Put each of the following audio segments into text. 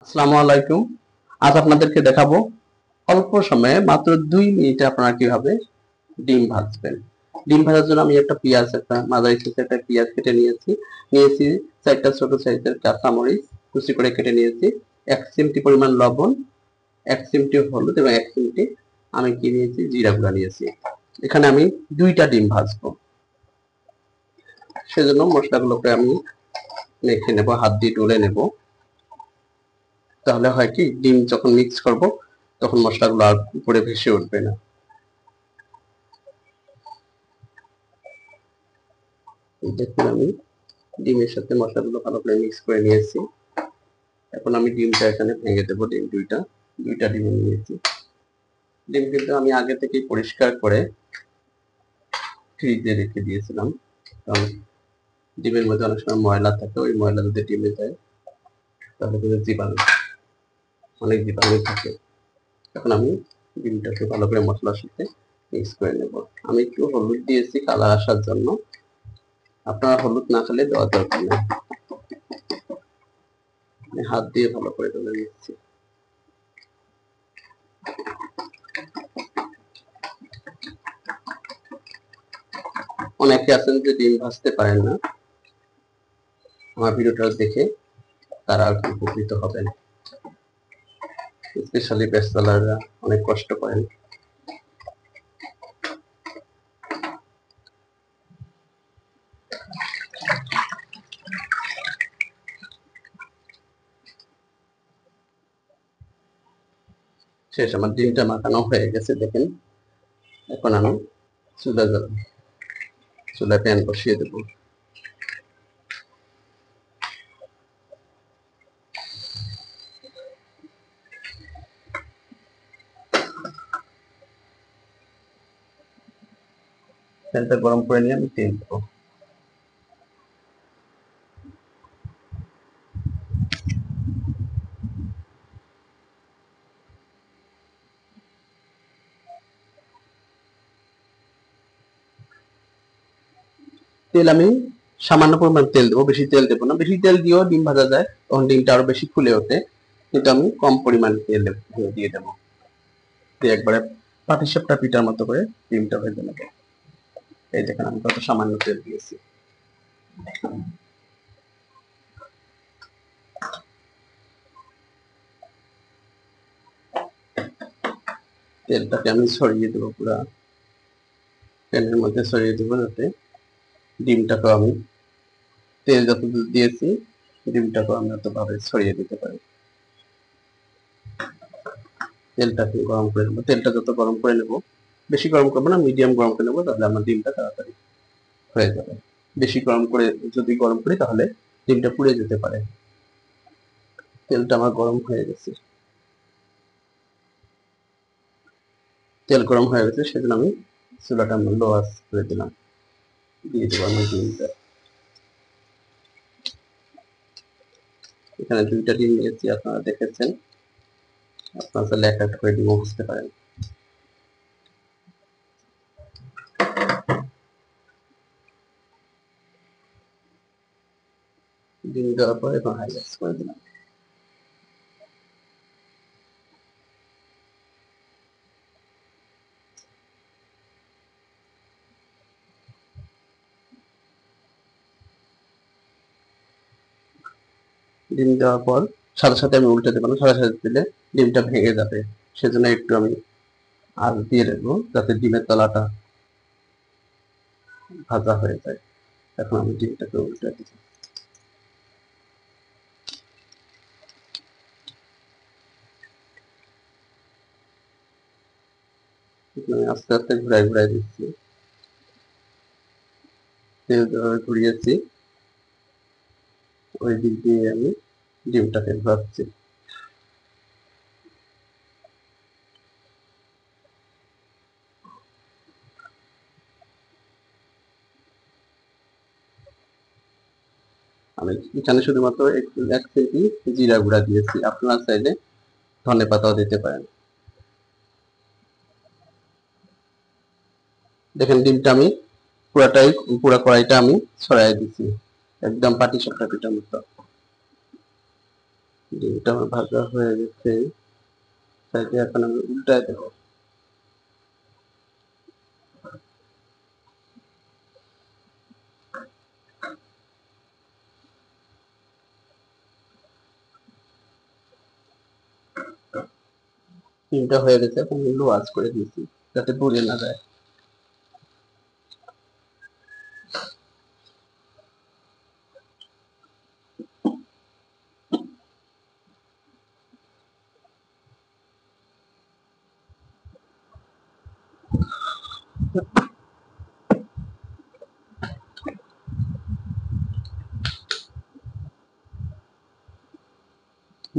আসসালামু আলাইকুম। আজ আপনাদেরকে দেখাবো অল্প সময়ে মাত্র 2 মিনিটে আপনারা কিভাবে ডিম ভাজবেন। ডিম ভাজার জন্য আমি একটা মাঝারি সাইজের একটা পেঁয়াজ কেটে নিয়েছি 4টা ছোট সাইজের কাঁচামরিচ কুচি করে কেটে নিয়েছি, 1 চিমটি পরিমাণ লবণ, 1 চিমটি হলুদ এবং 1 চিমটি আমি কি নিয়েছি জিরা গুঁড়া নিয়েছি। এখানে আমি 2টা ডিম ভাজবো, সেজন্য মশলাগুলোকে আমি মেখে নেব, হাত দিয়ে ডলে নেব। তাহলে হয় কি, ডিম যখন মিক্স করব তখন মশলাগুলো আর উপরে ভেসে উঠবে না। দেখুন, আমি ডিমের সাথে মশলাগুলো ভালো করে মিক্স করে নিয়েছি। এখন আমি ডিমটা এখানে ভেঙে দেবো। দুইটা ডিম নিয়েছি। ডিম কিন্তু আমি আগে থেকেই পরিষ্কার করে ফ্রিজে রেখে দিয়েছিলাম, কারণ ডিমের মধ্যে অনেক সময় ময়লা থাকে, ওই ময়লা যদি ডিমে যায় তাহলে কিন্তু অনেক জীবাণু থাকে। এখন আমি ডিমটাকে ভালো করে মশলার সাথে মিক্স করে নেব। আমি একটু হলুদ দিয়েছি কালার আসার জন্য, আপনারা হলুদ না খেলে দেওয়ার দরকার নেই। হাত দিয়ে ভালো করে ডলে নিচ্ছি। অনেকে আছেন যে ডিম ভাজতে পারেন না, আমার ভিডিওটা দেখে তারা আর কি উপকৃত হবেন। স্পেশালি ব্যাচেলাররা অনেক কষ্ট করেন। শেষ, আমার ডিমটা মাখানো হয়ে গেছে দেখেন। এখন আমি চুলায় প্যান বসিয়ে দেবো। প্যানটা গরম করে নিয়ে আমি তেল দেবো। তেল আমি সামান্য পরিমাণ তেল দেবো, বেশি তেল দেবো না। বেশি তেল দিয়েও ডিম ভাজা যায়, তখন ডিমটা আরো বেশি ফুলে ওঠে, কিন্তু আমি কম পরিমাণ তেল দিয়ে দেবো। দিয়ে একবারে পাটিসাপটা পিঠার মতো করে ডিমটা ভেজে নেবো। এই দেখেন আমি কত সামান্য তেল দিয়েছি। তেলটাকে আমি ছড়িয়ে দেবো, পুরা প্যানের মধ্যে ছড়িয়ে দেবো, যাতে ডিমটাকে আমি তেল যতদূর দিয়েছি ডিমটাকে আমি অতভাবে ছড়িয়ে দিতে পারি। তেলটাকে গরম করে নেবো। তেলটা যত গরম করে নেবো, বেশি গরম করবো না, মিডিয়াম গরম করে নেবো, তাহলে আমার ডিমটা তাড়াতাড়ি হয়ে যাবে। বেশি গরম করি তাহলে ডিমটা পুড়ে যেতে পারে। তেলটা আমার গরম হয়ে গেছে। তেল গরম হয়ে গেছে, সেজন্য আমি চুলাটা লো আঁচ করে দিলাম। দিয়ে দেবো আমি ডিমটা। এখানে 2টা ডিম নিয়েছি, আপনারা দেখেছেন। আপনারা চাইলে একটা করে ডিমও বুঝতে পারেন। ডিম দেওয়ার পর এখন হাই গ্যাস করে দিলাম। ডিম দেওয়ার পর সাথে সাথে আমি উল্টে দেবো না, সাথে সাথে দিলে ডিমটা ভেঙে যাবে, সেজন্য একটু আমি আঁচ দিয়ে দেবো, যাতে ডিমের তলাটা ভাজা হয়ে যায়। এখন আমি ডিমটাকে উল্টে দিচ্ছি। আমি আস্তে আস্তে ঘুরাই দিচ্ছি। তেল ঘুরিয়েছি, ওই দিক দিয়ে আমি ডিমটাকে ভাজছি। আমি এখানে শুধুমাত্র 1 চিমটি জিরা গুঁড়া দিয়েছি, আপনারা চাইলে ধনেপাতাও দিতে পারেন। দেখেন ডিমটা আমি পুরা কড়াইটা আমি ছড়াই দিচ্ছি, একদম পাটিসাপটা পিঠার মতো। ডিমটা আমার ভাজা হয়ে গেছে, তাইলে এখন আমি উল্টায় দেবো। ডিমটা হয়ে গেছে, এখন লো আঁচ করে দিয়েছি যাতে পুড়ে না যায়।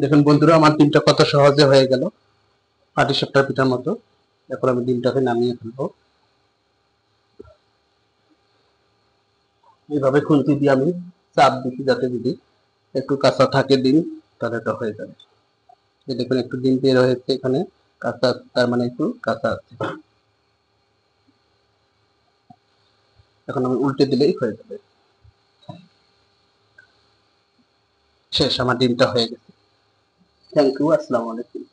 দেখুন বন্ধুরা, আমার ডিমটা কত সহজে হয়ে গেল, পাটিসাপটা পিঠার মতো। এখন আমি ডিমটাকে নামিয়ে ফেলবো। এইভাবে খুন্তি দিয়ে আমি চাপ দিচ্ছি যাতে যদি একটু কাঁচা থাকে ডিম, তাহলে এটা হয়ে যাবে। এই দেখুন একটু ডিম বের হয়েছে এখানে কাঁচা, তার মানে একটু কাঁচা আছে। এখন আমি উল্টে দিলেই হয়ে যাবে। শেষ, আমার ডিমটা হয়ে গেছে। থ্যাংক ইউ, আসসালামু আলাইকুম।